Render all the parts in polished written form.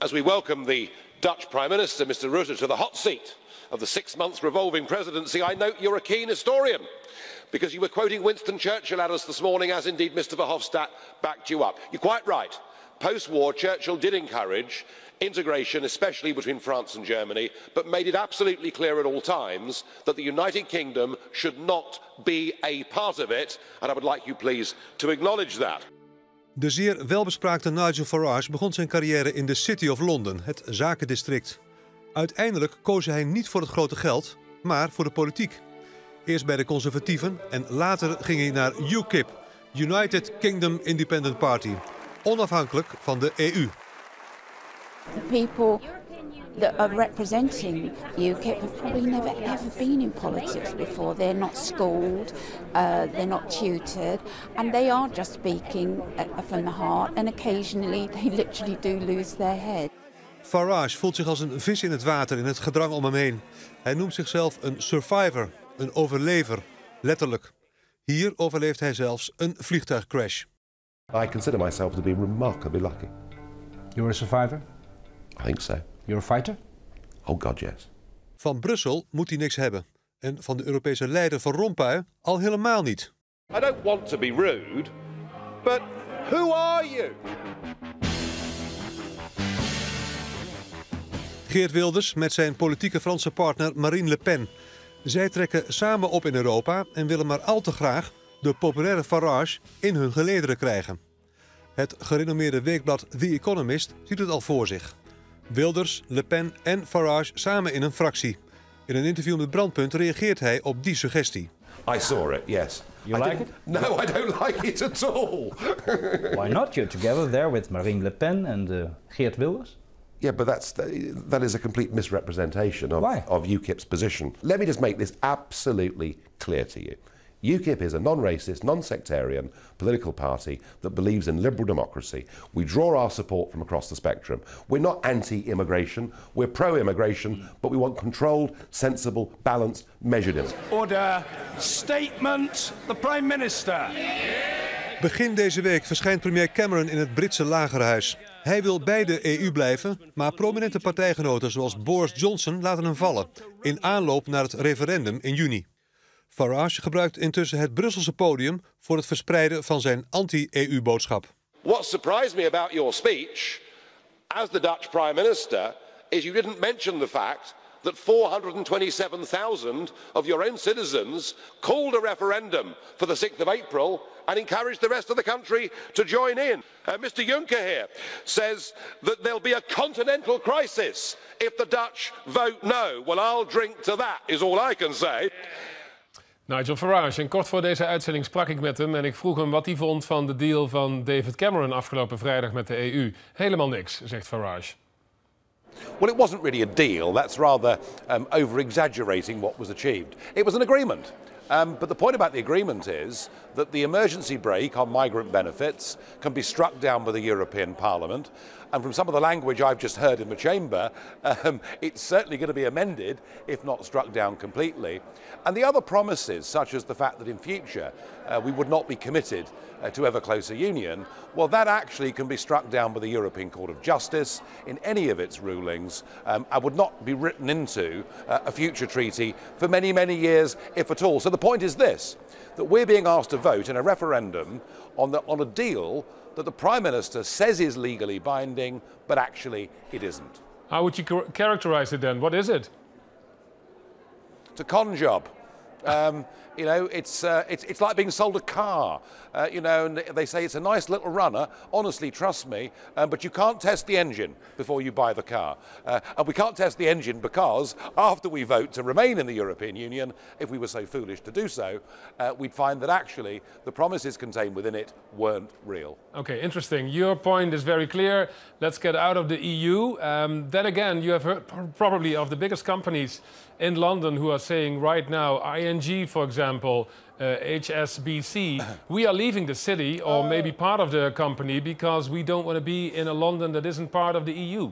As we welcome the Dutch Prime Minister, Mr. Rutte, to the hot seat of the 6-month revolving presidency, I note you're a keen historian, because you were quoting Winston Churchill at us this morning, as indeed Mr. Verhofstadt backed you up. You're quite right. Post-war, Churchill did encourage integration, especially between France and Germany, but made it absolutely clear at all times that the United Kingdom should not be a part of it, and I would like you please to acknowledge that. De zeer welbespraakte Nigel Farage begon zijn carrière in de City of London, het zakendistrict. Uiteindelijk koos hij niet voor het grote geld, maar voor de politiek. Eerst bij de conservatieven en later ging hij naar UKIP, United Kingdom Independent Party, onafhankelijk van de EU. The people that are representing UKIP have probably never ever been in politics before. They're not schooled, they're not tutored, and they are just speaking from the heart, and occasionally they literally do lose their head. Farage voelt zich als een vis in het water in het gedrang om hem heen. Hij noemt zichzelf een survivor, een overlever, letterlijk. Hier overleeft hij zelfs een vliegtuigcrash. I consider myself to be remarkably lucky. You're a survivor? I think so. You're a fighter? Oh God, yes. Van Brussel moet hij niks hebben. En van de Europese leider Van Rompuy al helemaal niet. I don't want to be rude, but who are you? Geert Wilders met zijn politieke Franse partner Marine Le Pen. Zij trekken samen op in Europa en willen maar al te graag de populaire Farage in hun gelederen krijgen. Het gerenommeerde weekblad The Economist ziet het al voor zich. Wilders, Le Pen en Farage samen in een fractie. In een interview met Brandpunt reageert hij op die suggestie. I saw it, yes. You like it? No, I don't like it at all. Why not? You're together there with Marine Le Pen and Geert Wilders. Yeah, but that is a complete misrepresentation of UKIP's position. Let me just make this absolutely clear to you. UKIP is a non-racist, non-sectarian political party that believes in liberal democracy. We draw our support from across the spectrum. We're not anti-immigration, we're pro-immigration, but we want controlled, sensible, balanced, measured. Order. Statement, the Prime Minister. Begin deze week verschijnt premier Cameron in het Britse lagerhuis. Hij wil bij de EU blijven, maar prominente partijgenoten zoals Boris Johnson laten hem vallen, in aanloop naar het referendum in juni. Farage gebruikt intussen het Brusselse podium voor het verspreiden van zijn anti-EU-boodschap. What surprised me about your speech, as the Dutch Prime Minister, is you didn't mention the fact that 427,000 of your own citizens called a referendum for the 6th of April and encouraged the rest of the country to join in. Mr. Juncker here says that there'll be a continental crisis if the Dutch vote no. Well, I'll drink to that, is all I can say. Nigel Farage, en kort voor deze uitzending sprak ik met hem en ik vroeg hem wat hij vond van de deal van David Cameron afgelopen vrijdag met de EU. Helemaal niks, zegt Farage. Well, it wasn't really a deal. That's rather over-exaggerating what was achieved. It was an agreement. But the point about the agreement is that the emergency brake on migrant benefits can be struck down by the European Parliament. And from some of the language I've just heard in the chamber, it's certainly going to be amended, if not struck down completely. And the other promises, such as the fact that in future we would not be committed to ever closer union, well, that actually can be struck down by the European Court of Justice in any of its rulings and would not be written into a future treaty for many, many years, if at all. So the point is this, that we're being asked to vote in a referendum on a deal that the Prime Minister says is legally binding, but actually it isn't. How would you characterize it then? What is it? It's a con job. You know, it's like being sold a car. You know, and they say it's a nice little runner. Honestly, trust me, but you can't test the engine before you buy the car. And we can't test the engine because after we vote to remain in the European Union, if we were so foolish to do so, we'd find that actually the promises contained within it weren't real. Okay, interesting. Your point is very clear. Let's get out of the EU. Then again, you have heard probably of the biggest companies in London who are saying right now, ING, for example, HSBC, we are leaving the city or maybe part of the company because we don't want to be in a London that isn't part of the EU.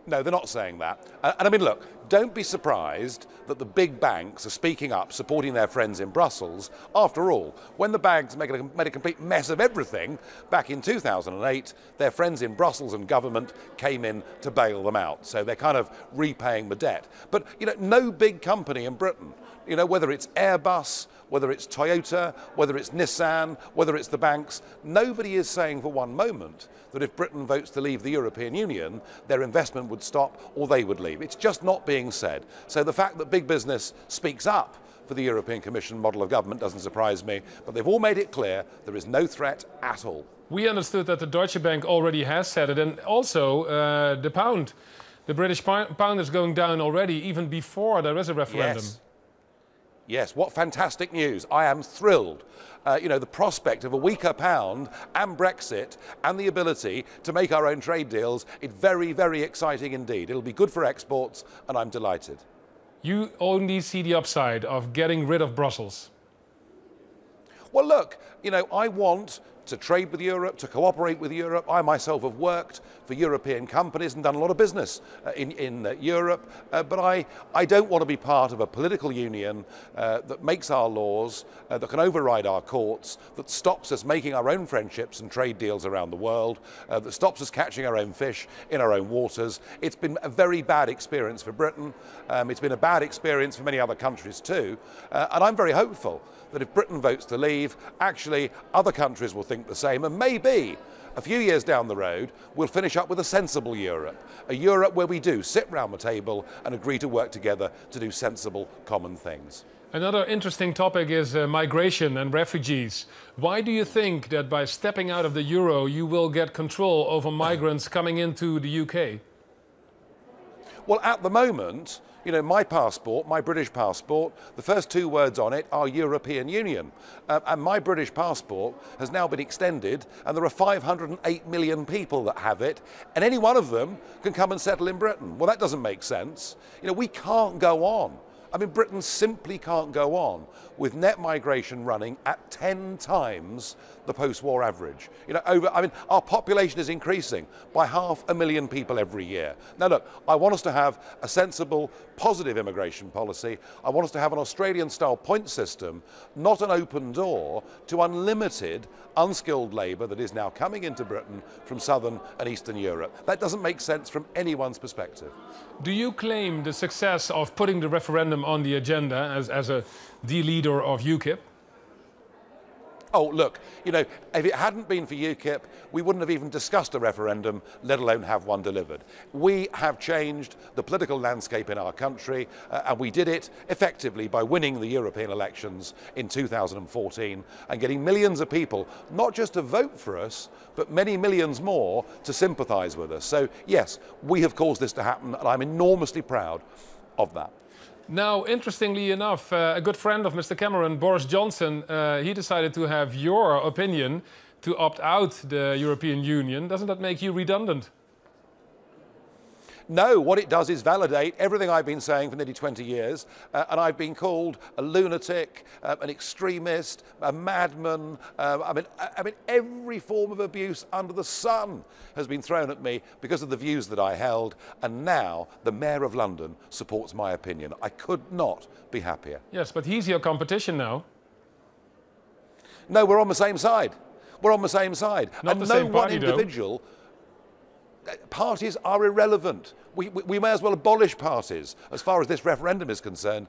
No, they're not saying that. And I mean, look, don't be surprised that the big banks are speaking up, supporting their friends in Brussels. After all, when the banks made a complete mess of everything back in 2008, their friends in Brussels and government came in to bail them out. So they're kind of repaying the debt. But no big company in Britain, whether it's Airbus, whether it's Toyota, whether it's Nissan, whether it's the banks, nobody is saying for one moment that if Britain votes to leave the European Union, their investment would stop or they would leave. It's just not being said. So the fact that big business speaks up for the European Commission model of government doesn't surprise me, but they've all made it clear there is no threat at all. We understood that the Deutsche Bank already has said it, and also the pound. The British pound is going down already, even before there is a referendum. Yes, what fantastic news. I am thrilled. The prospect of a weaker pound and Brexit and the ability to make our own trade deals, it's very, very exciting indeed. It'll be good for exports and I'm delighted. You only see the upside of getting rid of Brussels. Well, look, I want to trade with Europe, to cooperate with Europe. I myself have worked for European companies and done a lot of business in Europe, but I don't want to be part of a political union that makes our laws, that can override our courts, that stops us making our own friendships and trade deals around the world, that stops us catching our own fish in our own waters. It's been a very bad experience for Britain. It's been a bad experience for many other countries too, and I'm very hopeful that if Britain votes to leave, actually other countries will think the same, and maybe a few years down the road we'll finish up with a sensible Europe, a Europe where we do sit round the table and agree to work together to do sensible common things. Another interesting topic is migration and refugees. Why do you think that by stepping out of the euro you will get control over migrants coming into the UK? Well, at the moment, my passport, my British passport, the first two words on it are European Union. And my British passport has now been extended, and there are 508 million people that have it, and any one of them can come and settle in Britain. Well, that doesn't make sense. We can't go on. Britain simply can't go on with net migration running at 10 times the post-war average. Our population is increasing by 500,000 people every year. Now look, I want us to have a sensible, positive immigration policy. I want us to have an Australian-style point system, not an open door to unlimited, unskilled labour that is now coming into Britain from southern and eastern Europe. That doesn't make sense from anyone's perspective. Do you claim the success of putting the referendum on the agenda as the leader of UKIP? Oh, look, if it hadn't been for UKIP, we wouldn't have even discussed a referendum, let alone have one delivered. We have changed the political landscape in our country, and we did it effectively by winning the European elections in 2014 and getting millions of people, not just to vote for us, but many millions more to sympathise with us. So, yes, we have caused this to happen, and I'm enormously proud of that. Now, interestingly enough, a good friend of Mr. Cameron, Boris Johnson, he decided to have your opinion to opt out the European Union. Doesn't that make you redundant? No, what it does is validate everything I've been saying for nearly 20 years, and I've been called a lunatic, an extremist, a madman. Every form of abuse under the sun has been thrown at me because of the views that I held, and now the Mayor of London supports my opinion. I could not be happier. Yes, but he's your competition now. No, we're on the same side. We're on the same side. Not the same party, though. Individual. Parties are irrelevant. We may as well abolish parties as far as this referendum is concerned.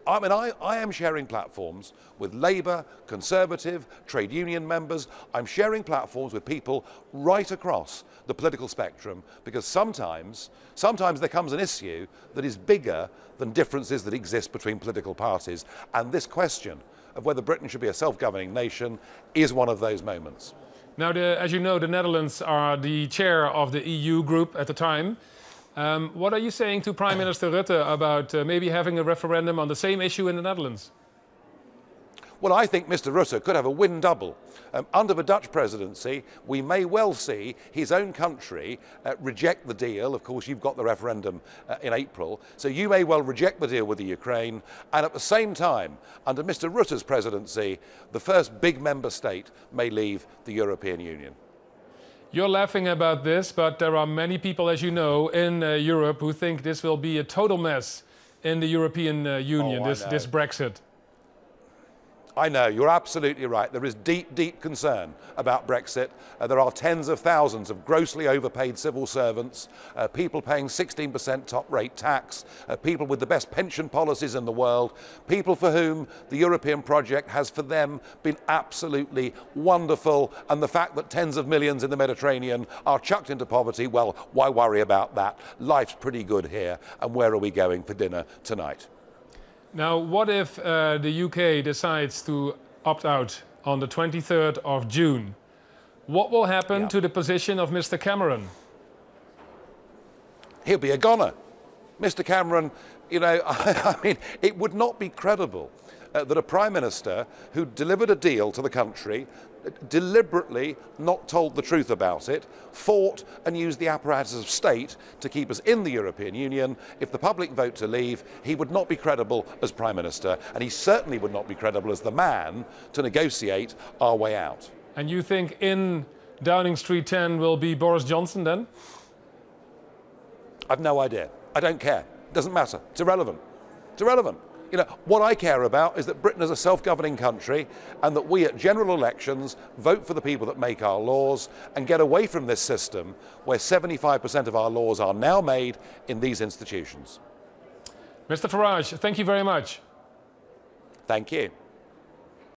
I am sharing platforms with Labour, Conservative, trade union members. I'm sharing platforms with people right across the political spectrum because sometimes there comes an issue that is bigger than differences that exist between political parties. And this question of whether Britain should be a self-governing nation is one of those moments. Now, as you know, the Netherlands are the chair of the EU group at the time. What are you saying to Prime Minister Rutte about maybe having a referendum on the same issue in the Netherlands? Well, I think Mr. Rutte could have a win double. Under the Dutch presidency, we may well see his own country reject the deal. Of course, you've got the referendum in April, so you may well reject the deal with the Ukraine. And at the same time, under Mr. Rutte's presidency, the first big member state may leave the European Union. You're laughing about this, but there are many people, as you know, in Europe who think this will be a total mess in the European Union, this Brexit. I know, you're absolutely right. There is deep, deep concern about Brexit. There are tens of thousands of grossly overpaid civil servants, people paying 16% top rate tax, people with the best pension policies in the world, people for whom the European project has for them been absolutely wonderful, and the fact that tens of millions in the Mediterranean are chucked into poverty, well, why worry about that? Life's pretty good here, and where are we going for dinner tonight? Now, what if the UK decides to opt out on the 23rd of June? What will happen to the position of Mr. Cameron? He'll be a goner. Mr. Cameron, you know, I mean, it would not be credible that a Prime Minister who delivered a deal to the country, deliberately not told the truth about it, fought and used the apparatus of state to keep us in the European Union. If the public vote to leave, he would not be credible as Prime Minister, and he certainly would not be credible as the man to negotiate our way out. And you think in Downing Street 10 will be Boris Johnson then? I've no idea. I don't care. It doesn't matter. It's irrelevant. It's irrelevant. You know, what I care about is that Britain is a self-governing country and that we at general elections vote for the people that make our laws and get away from this system where 75% of our laws are now made in these institutions. Mr. Farage, thank you very much. Thank you.